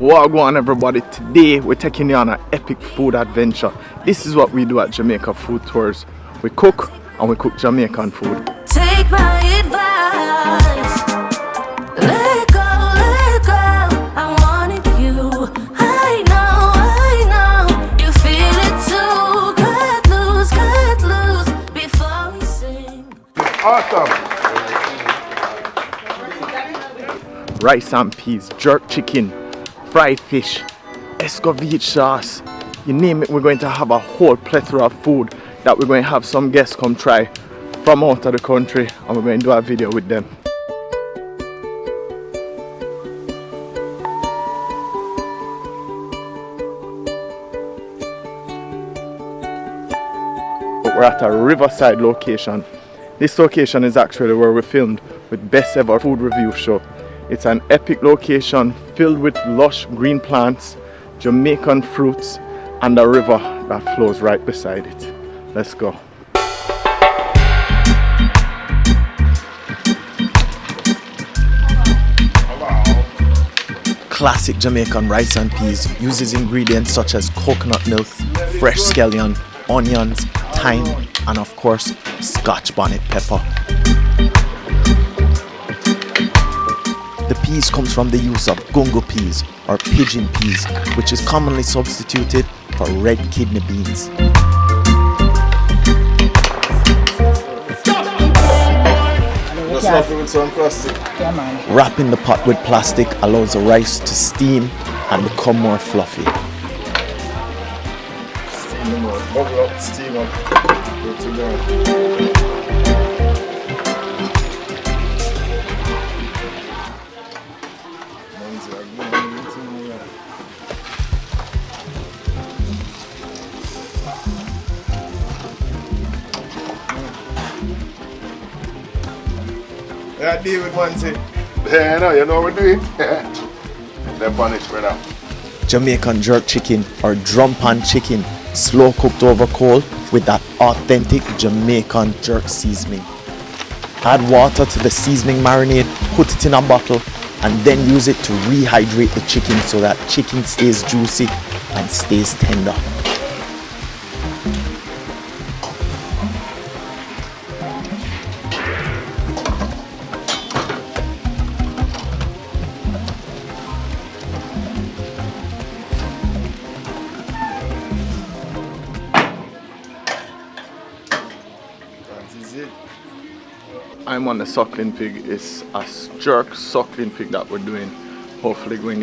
Wha Gwann, everybody. Today we're taking you on an epic food adventure. This is what we do at Jamaica Food Tours. We cook and we cook Jamaican food. Take my advice. Let go, I wanted you. I know, you feel it too. Cut loose before we sing. Awesome. Rice and peas, jerk chicken, fried fish, escovitch sauce, you name it. We're going to have a whole plethora of food that we're going to have some guests come try from out of the country, and we're going to do a video with them. But we're at a riverside location. This location is actually where we filmed with Best Ever Food Review Show. It's an epic location filled with lush green plants, Jamaican fruits, and a river that flows right beside it. Let's go. Classic Jamaican rice and peas uses ingredients such as coconut milk, fresh scallion, onions, thyme, and of course, Scotch bonnet pepper. The peas comes from the use of gungo peas or pigeon peas, which is commonly substituted for red kidney beans. Wrapping the pot with plastic allows the rice to steam and become more fluffy. Steam more, bubble up, steam up, good to go. Yeah, deal with one thing. Yeah, no, you know what we're doing. They're punished, brother. Jamaican jerk chicken or drum pan chicken, slow cooked over coal with that authentic Jamaican jerk seasoning. Add water to the seasoning marinade, put it in a bottle, and then use it to rehydrate the chicken so that chicken stays juicy and stays tender. I'm on the suckling pig. It's a jerk suckling pig that we're doing. Hopefully we're going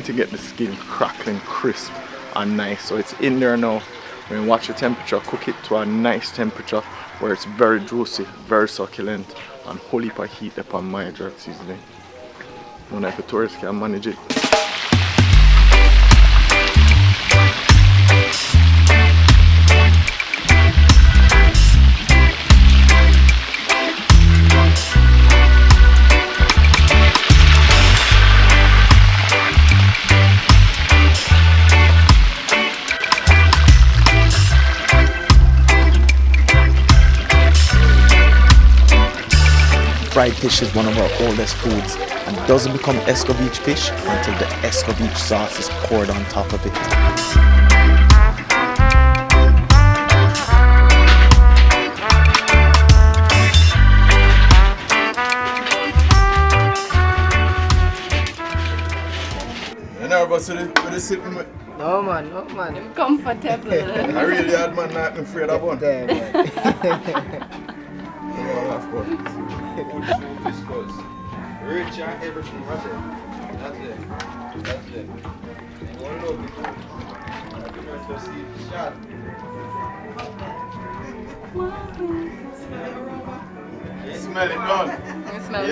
to get the skin crackling crisp and nice. So it's in there now. We're going to watch the temperature, cook it to a nice temperature where it's very juicy, very succulent, and whole heap of heat upon my jerk seasoning. I don't know if the tourists can manage it. Fried fish is one of our oldest foods and doesn't become escovitch fish until the escovitch sauce is poured on top of it. You know about the sitting with? No man. I'm comfortable. I really had man not afraid of one. Of course. Rich and everything right there. That's it. You want to know people? I'm going to see the shot. Smell it done. It smells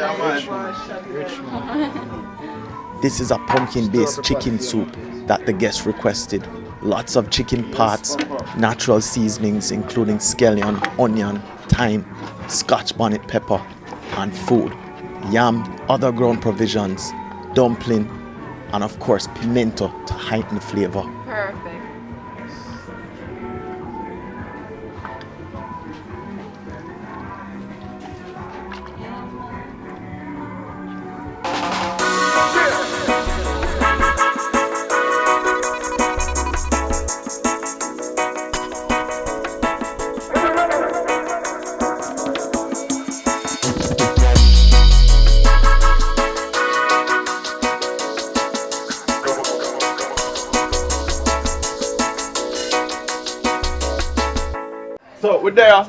Rich man. This is a pumpkin-based chicken soup that the guests requested. Lots of chicken parts, natural seasonings including scallion, onion, thyme, Scotch bonnet pepper, and food. Yam, other ground provisions, dumpling, and of course pimento to heighten the flavor. Perfect. we're there.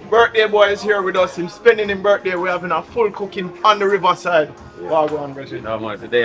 Birthday boy is here with us. Him spending his birthday. We're having a full cooking on the riverside. Wha Gwann, Bridget. No man, today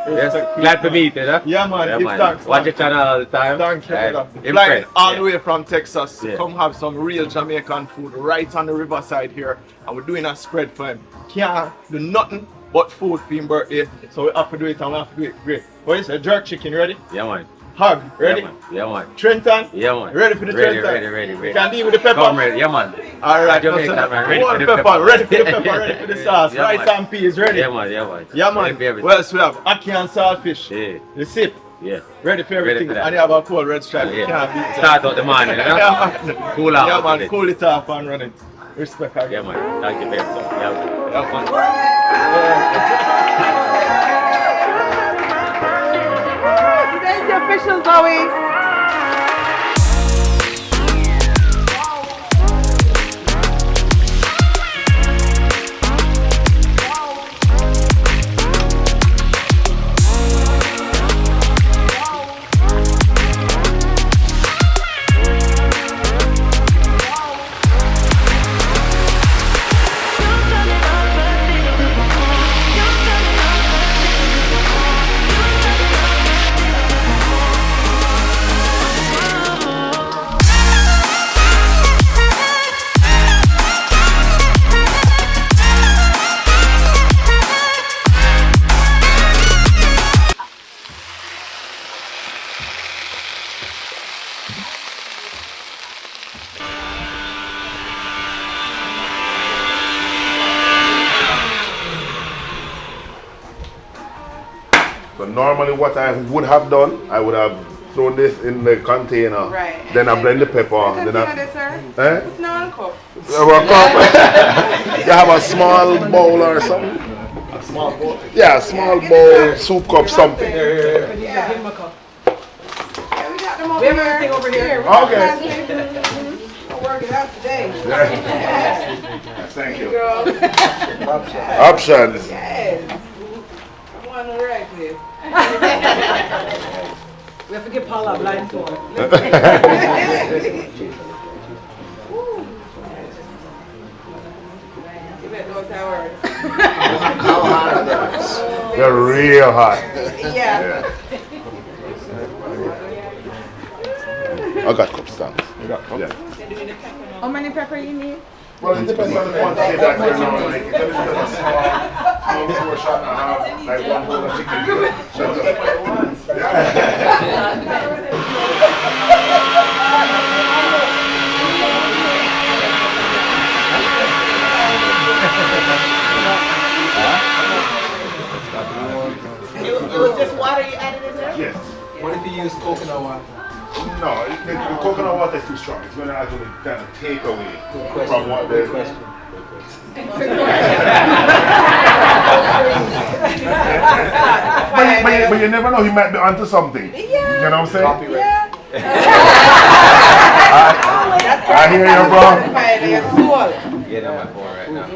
yes, glad to meet you, huh? Yeah man, Yeah, give man. thanks. Watch your channel all the time. Thank you, brother. Flying Impressed. all the way from Texas to Yeah. come have some real Jamaican food right on the riverside here. And we're doing a spread for him. Can't do nothing but food for his birthday. So we have to do it and we have to do it great. What is it? Jerk chicken, ready? Yeah man. Hug, ready? Yeah man. Yeah man. Trenton? Yeah man. Ready for the Trenton? Ready. You can deal with the pepper? Come ready, yeah man. Alright, Jamaican, man. Ready for the pepper. pepper. Ready for the pepper, ready for the sauce. Yeah, Rice man. and peas, ready? Yeah man, yeah man. Yeah man. Ready for everything. What else we have? Ackee and saltfish. Yeah. The sip. Yeah. Ready for everything. for that. And you have a cold red stripe. You Yeah. can't beat that. Start out the morning, you know? Yeah, man. Cool out. Yeah with man, it. cool it off and run it. Respect again. Yeah man. Thank you very much. Yeah. Yeah, man. Today's the official, Zoe. So normally what I would have done, I would have thrown this in the container. Right. Then I blend the pepper. Then I, sir? eh? No, uncle. You have a small bowl or something? A small bowl. Yeah, a small bowl, soup cup, something. Yeah, we got them over here. Over here. Okay. We'll work it out today. Thank you. Girl. Options. Yes. I'm on the right here. We have to get Paula blindfold. You bet those hours. They're real hot. Yeah. I got cups, thanks. You got cups? Yeah. How many pepper you need? Well, it depends on the quantity that you're on. Like, if it's a small portion and have like one bowl of chicken. It was just water you added in there? Yes. What if you use coconut water? No, the coconut water is too strong. It's going to actually kind of take away from what the... but you never know, he might be onto something. Yeah. You know what I'm saying? Yeah. I hear you, bro. Get on my phone right now.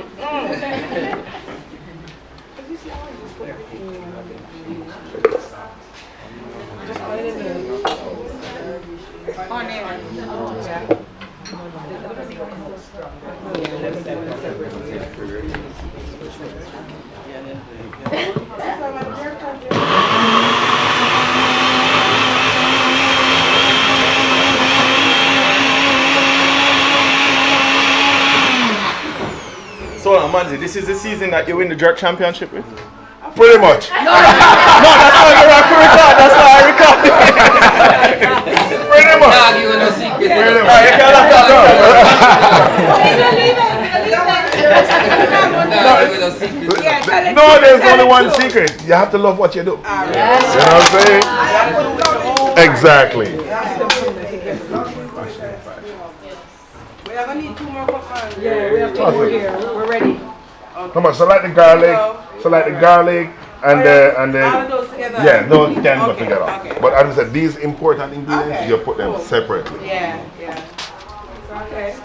So, Manzi, this is the season that you win the jerk championship with? Pretty much. No, that's how you rock the record. That's how I record. Pretty much. Nah, you no secret. Pretty much. Alright, you can't have No secret. No, there's only one secret. You have to love what you do. You know what I'm saying? Exactly. We are gonna need 2 more cups. Yeah, we have to go here. We're ready. Come on, select the garlic and the All of those together. yeah, those can go Okay, together. okay. But as I said, these important ingredients, Okay, you put them cool. separately. Yeah, yeah. Okay.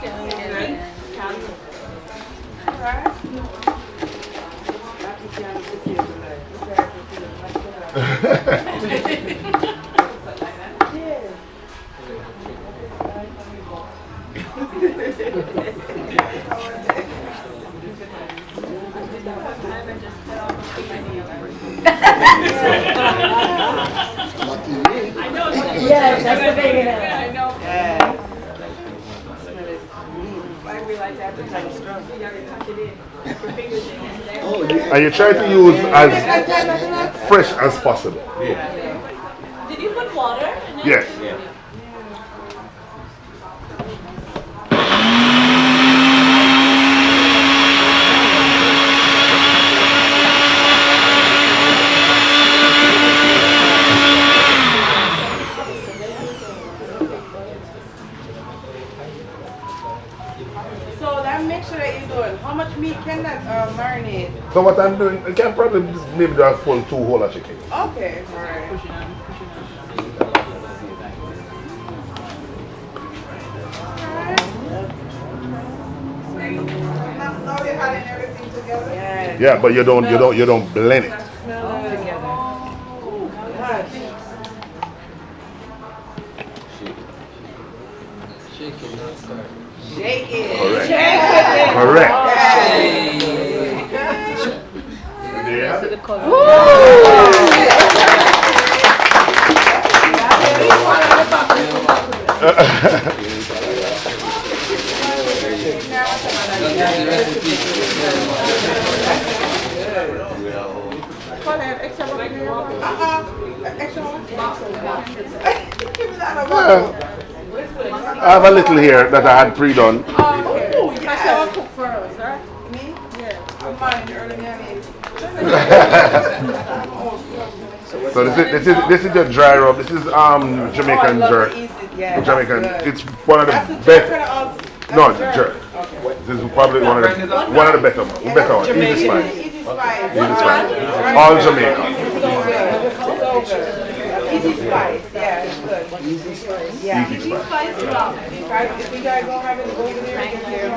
Alright. Yes, that's the thing. Yeah. Like we like to have the time to strong. You gotta touch it in. Your fingers in there. And you try to use as fresh as possible. Did you put water in it? Yes. So that mixture that you're doing, how much meat can that marinate? So what I'm doing, I can probably maybe do a full 2 whole of chicken. Okay, alright. Now you're having everything together? Yeah. Yeah, but you don't blend it. Shake it. Correct. Correct. I have a little here that I had pre-done. So this is just dry rub. This is Jamaican jerk. Jamaican. It's one of the best. No, jerk. This is probably one of the better ones. Easy spice. Easy spice. All Jamaican. Easy spice, yeah, it's good. Easy spice? Yeah. Easy spice? If you guys don't have it, go over there and get there.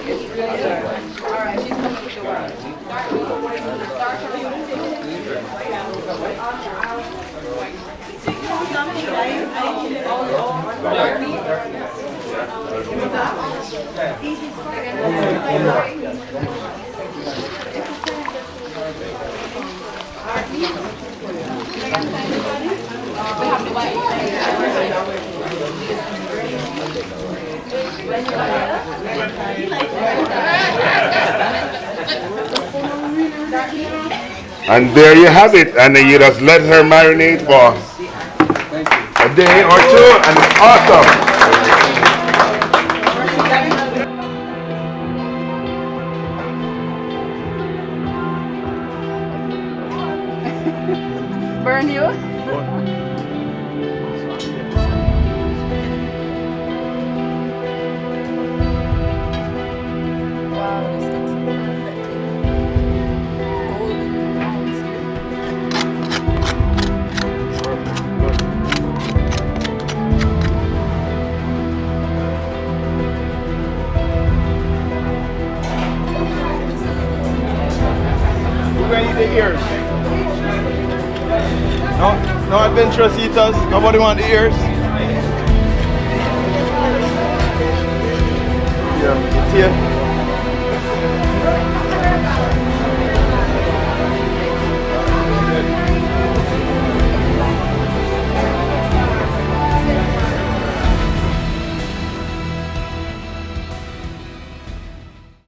It's really good. Alright, she's coming with the water. And there you have it. And then you just let her marinate for a day or two, and it's awesome. Burn you? Wow, this looks perfect. Golden brown skin. Who gonna eat the ears? No adventurous eaters. Nobody want the ears. Yeah, it's here.